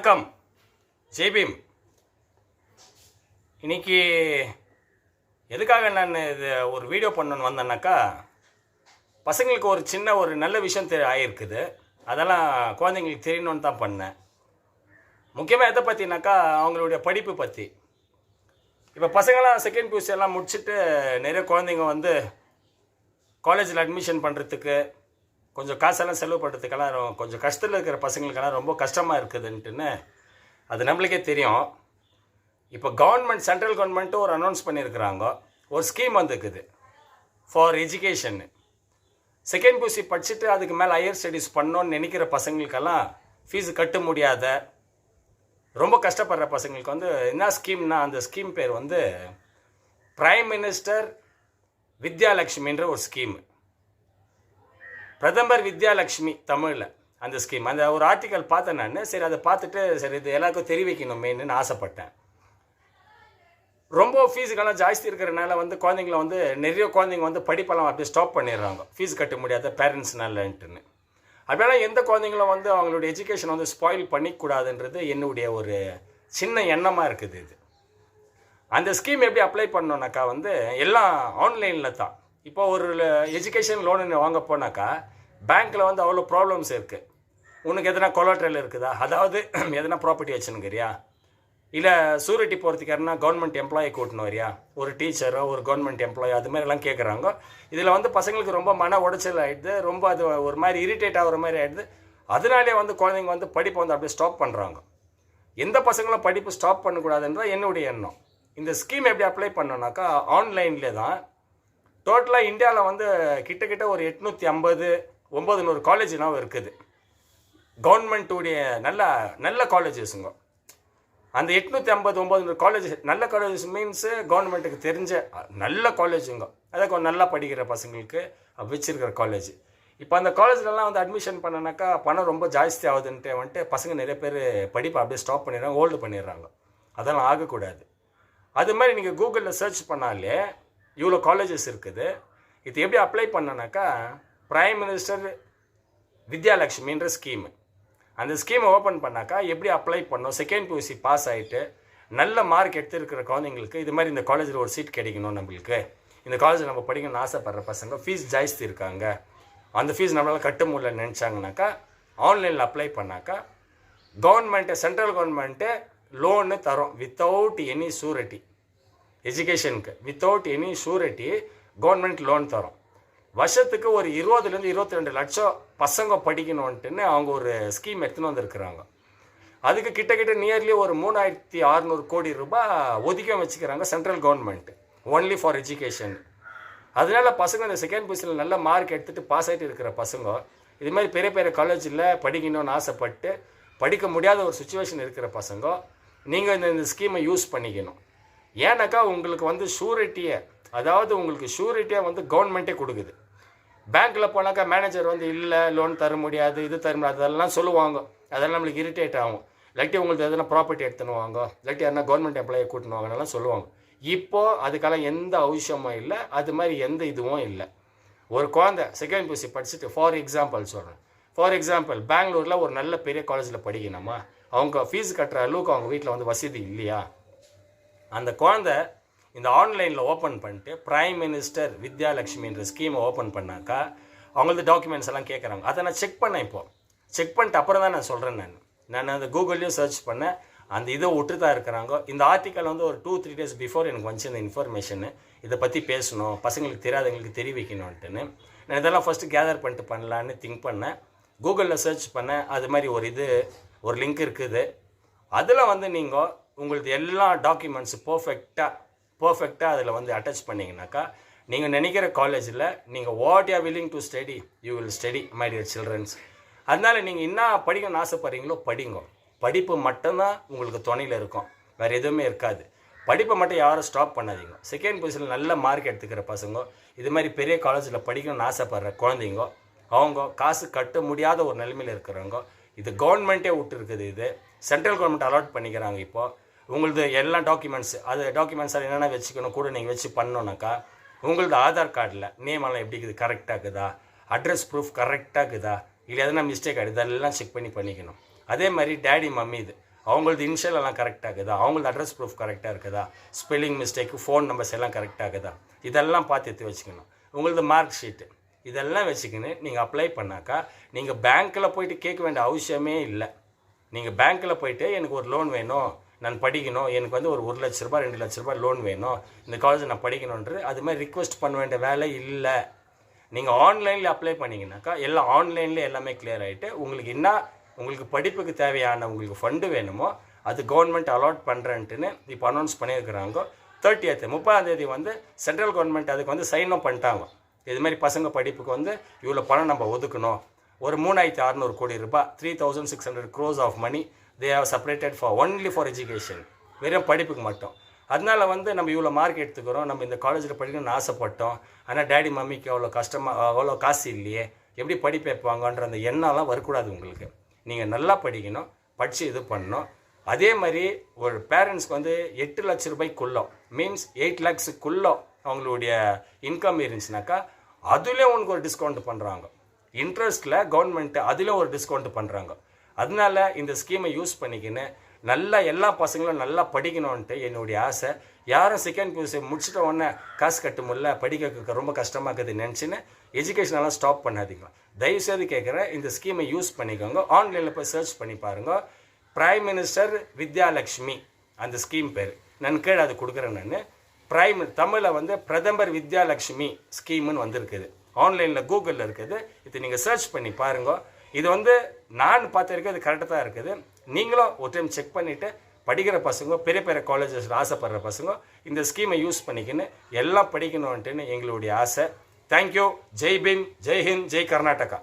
வணக்கம். ஜெய்பீம். இன்னைக்கு எதுக்காக நான் இது ஒரு வீடியோ பண்ணணுன்னு வந்தேன்னாக்கா, பசங்களுக்கு ஒரு சின்ன ஒரு நல்ல விஷயம் ஆகிருக்குது. அதெல்லாம் குழந்தைங்களுக்கு தெரியணுன்னு தான் பண்ணேன். முக்கியமாக எதை பற்றினாக்கா, அவங்களுடைய படிப்பு பற்றி. இப்போ பசங்களாம் செகண்ட் பியூசி எல்லாம் முடிச்சுட்டு நிறைய குழந்தைங்க வந்து காலேஜில் அட்மிஷன் பண்ணுறதுக்கு கொஞ்சம் காசெல்லாம் செலவு பண்ணுறதுக்கெல்லாம் கொஞ்சம் கஷ்டத்தில் இருக்கிற பசங்களுக்கெல்லாம் ரொம்ப கஷ்டமாக இருக்குதுன்ட்டுன்னு அது நம்மளுக்கே தெரியும். இப்போ கவர்மெண்ட், சென்ட்ரல் கவர்மெண்ட்டும் ஒரு அனௌன்ஸ் பண்ணியிருக்கிறாங்க. ஒரு ஸ்கீம் வந்துருக்குது ஃபார் எஜுகேஷன்னு. செகண்ட் பியூசி படிச்சுட்டு அதுக்கு மேலே ஹையர் ஸ்டடீஸ் பண்ணோன்னு நினைக்கிற பசங்களுக்கெல்லாம் ஃபீஸு கட்ட முடியாத ரொம்ப கஷ்டப்படுற பசங்களுக்கு வந்து என்ன ஸ்கீம்னா, அந்த ஸ்கீம் பேர் வந்து பிரைம் மினிஸ்டர் வித்யாலக்ஷ்மின்ற ஒரு ஸ்கீமு. பிரதமர் வித்யாலக்ஷ்மி தமிழில் அந்த ஸ்கீம். அந்த ஒரு ஆர்டிக்கல் பார்த்தேன் நான். சரி, அதை பார்த்துட்டு சரி இது எல்லாருக்கும் தெரிவிக்கணுமேன்னு ஆசைப்பட்டேன். ரொம்ப ஃபீஸுக்கெல்லாம் ஜாஸ்தி இருக்கிறனால வந்து குழந்தைங்கள வந்து நிறைய குழந்தைங்க வந்து படிப்பெல்லாம் அப்படியே ஸ்டாப் பண்ணிடுறாங்க, ஃபீஸ் கட்ட முடியாத பேரண்ட்ஸ்னாலன்ட்டுன்னு. அப்படின்னா எந்த குழந்தைங்களும் வந்து அவங்களுடைய எஜுகேஷன் வந்து ஸ்பாயில் பண்ணிக்கூடாதுன்றது என்னுடைய ஒரு சின்ன எண்ணமாக இருக்குது. இது அந்த ஸ்கீம் எப்படி அப்ளை பண்ணோன்னாக்கா வந்து எல்லாம் ஆன்லைனில் தான். இப்போ ஒரு எஜுகேஷன் லோனு வாங்க போனாக்கா பேங்க்கில் வந்து அவ்வளோ ப்ராப்ளம்ஸ் இருக்குது. உனக்கு எதனா கொலாட்ரல் இருக்குதா, அதாவது எதனா ப்ராப்பர்ட்டி வச்சுன்னுக்கிறியா, இல்லை சூரிட்டி போகிறதுக்கு யாருன்னா கவர்மெண்ட் எம்ப்ளாயி கூட்டணும் வரியா, ஒரு டீச்சரோ ஒரு கவர்மெண்ட் எம்ப்ளாயி, அது மாதிரிலாம் கேட்குறாங்க. இதில் வந்து பசங்களுக்கு ரொம்ப மன உடைச்சல் ஆகிடுது, ரொம்ப அது ஒரு மாதிரி இரிட்டேட் ஆகிற மாதிரி ஆகிடுது. அதனாலே வந்து குழந்தைங்க வந்து படிப்பை வந்து அப்படியே ஸ்டாப் பண்ணுறாங்க. எந்த பசங்களும் படிப்பு ஸ்டாப் பண்ணக்கூடாதுன்றது என்னுடைய எண்ணம். இந்த ஸ்கீம் எப்படி அப்ளை பண்ணோன்னாக்கா ஆன்லைன்லேயே தான். டோட்டலாக இந்தியாவில் வந்து கிட்டத்தட்ட ஒரு 850-900 காலேஜ்லாம் இருக்குது, கவர்மெண்ட்டுடைய நல்ல நல்ல காலேஜஸ்ங்க. அந்த 850-900 காலேஜ் நல்ல காலேஜஸ் மீன்ஸு கவர்மெண்ட்டுக்கு தெரிஞ்ச நல்ல காலேஜுங்க. அதாவது நல்லா படிக்கிற பசங்களுக்கு வச்சிருக்கிற காலேஜ். இப்போ அந்த காலேஜ்லலாம் வந்து அட்மிஷன் பண்ணனாக்கா பணம் ரொம்ப ஜாஸ்தி ஆகுதுன்ட்டு வந்துட்டு பசங்க நிறைய பேர் படிப்பை அப்படியே ஸ்டாப் பண்ணிடுறாங்க, ஹோல்டு பண்ணிடுறாங்க. அதெல்லாம் ஆகக்கூடாது. அது மாதிரி நீங்கள் கூகுளில் சர்ச் பண்ணாலே இவ்வளோ காலேஜஸ் இருக்குது. இது எப்படி அப்ளை பண்ணனாக்கா, பிரைம் மினிஸ்டர் வித்யாலக்ஷ்மின்ற ஸ்கீமு. அந்த ஸ்கீமை ஓப்பன் பண்ணாக்கா எப்படி அப்ளை பண்ணோம், செகண்ட் பியூசி பாஸ் ஆகிட்டு நல்ல மார்க் எடுத்துருக்கிற குழந்தைங்களுக்கு இது மாதிரி இந்த காலேஜில் ஒரு சீட் கிடைக்கணும், நம்மளுக்கு இந்த காலேஜில் நம்ம படிக்கணும்னு ஆசைப்படுற பசங்க ஃபீஸ் ஜாஸ்தி இருக்காங்க, அந்த ஃபீஸ் நம்மளால் கட்ட முடியலன்னு நினச்சாங்கனாக்கா ஆன்லைனில் அப்ளை பண்ணாக்கா கவர்மெண்ட்டு, சென்ட்ரல் கவர்மெண்ட்டு லோனு தரும் வித்தவுட் எனி ஷூரிட்டி. எஜுகேஷனுக்கு without any surety government loan தரும். வருஷத்துக்கு ஒரு 20-22 லட்சம் பசங்க படிக்கணுன்ட்டுன்னு அவங்க ஒரு ஸ்கீம் எடுத்துன்னு வந்திருக்கிறாங்க. அதுக்கு கிட்டத்தட்ட நியர்லி ஒரு 3600 கோடி ரூபாய் ஒதுக்க வச்சுக்கிறாங்க central government, only for education. அதனால பசங்க இந்த செகண்ட் பியூசியில் நல்ல மார்க் எடுத்துகிட்டு பாஸ் ஆகிட்டு இருக்கிற பசங்க இது மாதிரி பெரிய பெரிய காலேஜில் படிக்கணும்னு ஆசைப்பட்டு படிக்க முடியாத ஒரு சுச்சுவேஷன் இருக்கிற பசங்க நீங்கள் இந்த ஸ்கீமை யூஸ் பண்ணிக்கணும். ஏன்னாக்கா உங்களுக்கு வந்து ஷூரிட்டியை, அதாவது உங்களுக்கு ஷூரிட்டியாக வந்து கவர்மெண்ட்டே கொடுக்குது. பேங்க்கில் போனாக்கா மேனேஜர் வந்து இல்லை லோன் தர முடியாது, இது தர முடியாது, அதெல்லாம் சொல்லுவாங்க. அதெல்லாம் நம்மளுக்கு இரிட்டேட் ஆகும். இல்லாட்டி உங்களுக்கு எதனா ப்ராப்பர்ட்டி எடுத்துனுவாங்க, இல்லாட்டி யாருன்னா கவர்மெண்ட் எம்ப்ளாயை கூட்டணுவாங்கலாம் சொல்லுவாங்க. இப்போது அதுக்கெல்லாம் எந்த அவசியமும் இல்லை, அது மாதிரி எந்த இதுவும் இல்லை. ஒரு குழந்தை செகண்ட் பியூசி படிச்சுட்டு ஃபார் எக்ஸாம்பிள் சொல்கிறேன், ஃபார் எக்ஸாம்பிள் பெங்களூரில் ஒரு நல்ல பெரிய காலேஜில் படிக்கணுமா, அவங்க ஃபீஸ் கட்டுற அளவுக்கு அவங்க வீட்டில் வந்து வசதி இல்லையா, அந்த குழந்தை இந்த ஆன்லைனில் ஓப்பன் பண்ணிட்டு பிரைம் மினிஸ்டர் வித்யாலக்ஷ்மின்ற ஸ்கீமை ஓப்பன் பண்ணாக்கா அவங்களது டாக்குமெண்ட்ஸ் எல்லாம் கேட்குறாங்க. அதை நான் செக் பண்ணேன். இப்போது செக் பண்ணிட்டு அப்புறம் தான் நான் சொல்கிறேன். நான் அந்த கூகுள்லேயும் சர்ச் பண்ணேன், அந்த இதை விட்டு தான் இருக்கிறாங்க. இந்த ஆர்டிக்கல் வந்து ஒரு 2-3 டேஸ் பிஃபோர் எனக்கு வந்துச்சு இந்த இன்ஃபர்மேஷனு. இதை பற்றி பேசணும், பசங்களுக்கு தெரியாதவங்களுக்கு தெரிவிக்கணுன்ட்டுன்னு நான் இதெல்லாம் ஃபஸ்ட்டு கேதர் பண்ணிட்டு பண்ணலான்னு திங்க் பண்ணேன். கூகுளில் சர்ச் பண்ணேன், அது மாதிரி ஒரு லிங்க் இருக்குது. அதில் வந்து நீங்கள் உங்களுக்கு எல்லா டாக்குமெண்ட்ஸு பர்ஃபெக்டாக அதில் வந்து அட்டாச் பண்ணிங்கனாக்கா நீங்கள் நினைக்கிற காலேஜில் நீங்கள் what you are willing to study you will study my dear childrens. அதனால் நீங்கள் என்ன படிக்கணும்னு ஆசைப்படுறீங்களோ படிங்க. படிப்பு மட்டும்தான் உங்களுக்கு துணையில் இருக்கும், வேறு எதுவுமே இருக்காது. படிப்பை மட்டும் யாரும் ஸ்டாப் பண்ணாதீங்க. செகண்ட் பொசிஷனில் நல்ல மார்க் எடுத்துக்கிற பசங்க, இது மாதிரி பெரிய காலேஜில் படிக்கணும்னு ஆசைப்படுற குழந்தைங்க, அவங்க காசு கட்ட முடியாத ஒரு நிலைமையில் இருக்கிறவங்க, இது கவர்மெண்ட்டே விட்டுருக்குது. இது சென்ட்ரல் கவர்மெண்ட் அலாட் பண்ணிக்கிறாங்க. இப்போது உங்களது எல்லா டாக்குமெண்ட்ஸ், அது டாக்குமெண்ட்ஸால் என்னென்ன வச்சுக்கணும் கூட நீங்கள் வச்சு பண்ணோன்னாக்கா உங்களது ஆதார் கார்டில் நேம் எல்லாம் எப்படி இருக்குது, கரெக்டாக இருக்குதா, அட்ரஸ் ப்ரூஃப் கரெக்டாக இருக்குதா, இல்லை எதனா மிஸ்டேக் ஆகிடுது, அதெல்லாம் செக் பண்ணிக்கணும். அதே மாதிரி டேடி மம்மி இது அவங்களது இனிஷியல் எல்லாம் கரெக்டாக இருக்குதா, அவங்களது அட்ரஸ் ப்ரூஃப் கரெக்டாக இருக்குதா, ஸ்பெல்லிங் மிஸ்டேக்கு, ஃபோன் நம்பர்ஸ் எல்லாம் கரெக்டாக இருக்குதா, இதெல்லாம் பார்த்து எடுத்து வச்சுக்கணும். உங்களது மார்க் ஷீட்டு இதெல்லாம் வச்சுக்கின்னு நீங்கள் அப்ளை பண்ணாக்கா நீங்கள் பேங்க்கில் போயிட்டு கேட்க வேண்டிய அவசியமே இல்லை. நீங்கள் பேங்க்கில் போயிட்டு எனக்கு ஒரு லோன் வேணும், நான் படிக்கணும், எனக்கு வந்து ஒரு 1 லட்ச ரூபாய் 2 லட்ச ரூபாய் லோன் வேணும், இந்த காலேஜ் நான் படிக்கணுன்றது அது மாதிரி ரிக்வெஸ்ட் பண்ண வேண்டிய வேலை இல்லை. நீங்கள் ஆன்லைனில் அப்ளை பண்ணிங்கனாக்கா எல்லாம் ஆன்லைன்லேயே எல்லாமே கிளியர் ஆகிட்டு உங்களுக்கு படிப்புக்கு தேவையான உங்களுக்கு ஃபண்டு வேணுமோ அது கவர்மெண்ட் அலாட் பண்ணுறேன்ட்டுன்னு இப்போ அனௌன்ஸ் பண்ணியிருக்கிறாங்க. 30ஆம் தேதி வந்து சென்ட்ரல் கவர்மெண்ட் அதுக்கு வந்து சைனும் பண்ணிட்டாங்க. இதுமாரி பசங்க படிப்புக்கு வந்து இவ்வளோ பணம் நம்ம ஒதுக்கணும், ஒரு 3600 கோடி ரூபாய் 3600 crores of money they have separated only for education, வெறும் படிப்புக்கு மட்டும். அதனால வந்து நம்ம இவ்வளோ மார்க் எடுத்துக்கிறோம், நம்ம இந்த காலேஜில் படிக்கணும்னு ஆசைப்பட்டோம், ஆனால் டேடி மம்மிக்கு அவ்வளோ காசு இல்லையே, எப்படி படிப்பு வைப்பாங்கன்ற அந்த எண்ணம்லாம் வரக்கூடாது. உங்களுக்கு நீங்கள் நல்லா படிக்கணும், படித்து இது பண்ணணும். அதே மாதிரி ஒரு பேரண்ட்ஸ்க்கு வந்து 8 லட்ச ரூபாய்க்குள்ளே மீன்ஸ் 8 lakhsக்குள்ளே அவங்களுடைய இன்கம் இருந்துச்சுனாக்கா அதுலேயும் உனக்கு ஒரு டிஸ்கவுண்ட் பண்ணுறாங்க. இன்ட்ரெஸ்ட்டில் கவர்மெண்ட்டு அதுலேயும் ஒரு டிஸ்கவுண்ட் பண்ணுறாங்க. அதனால இந்த ஸ்கீமை யூஸ் பண்ணிக்கின்னு நல்லா எல்லா பசங்களும் நல்லா படிக்கணும்ன்ட்டு என்னுடைய ஆசை. யாரும் செகண்ட் பியூசி முடிச்சுட்ட உடனே காசு கட்ட முடியல, படிக்க ரொம்ப கஷ்டமாக இருக்குதுன்னு நினச்சின்னு எஜுகேஷனெல்லாம் ஸ்டாப் பண்ணாதீங்க. தயவுசெய்து கேட்குறேன், இந்த ஸ்கீமை யூஸ் பண்ணிக்கோங்க. ஆன்லைனில் போய் சர்ச் பண்ணி பாருங்கள். பிரைம் மினிஸ்டர் வித்யாலக்ஷ்மி அந்த ஸ்கீம் பேர், நான் கீழே அது கொடுக்குறேன். நான் தமிழில் வந்து பிரதமர் வித்யாலக்ஷ்மி ஸ்கீம்னு வந்திருக்குது, ஆன்லைனில் கூகுளில் இருக்குது. இது நீங்கள் சர்ச் பண்ணி பாருங்க. இது வந்து நான் பார்த்துருக்கேன், இது கரெக்டாக தான் இருக்குது. நீங்களும் ஒரு டைம் செக் பண்ணிவிட்டு படிக்கிற பசங்க, பெரிய பெரிய காலேஜஸில் ஆசைப்படுற பசங்க இந்த ஸ்கீமை யூஸ் பண்ணிக்கின்னு எல்லாம் படிக்கணுன்ட்டுன்னு எங்களுடைய ஆசை. தேங்க்யூ. ஜெய் பீம், ஜெய் ஹிந்த், ஜெய் கர்நாடகா.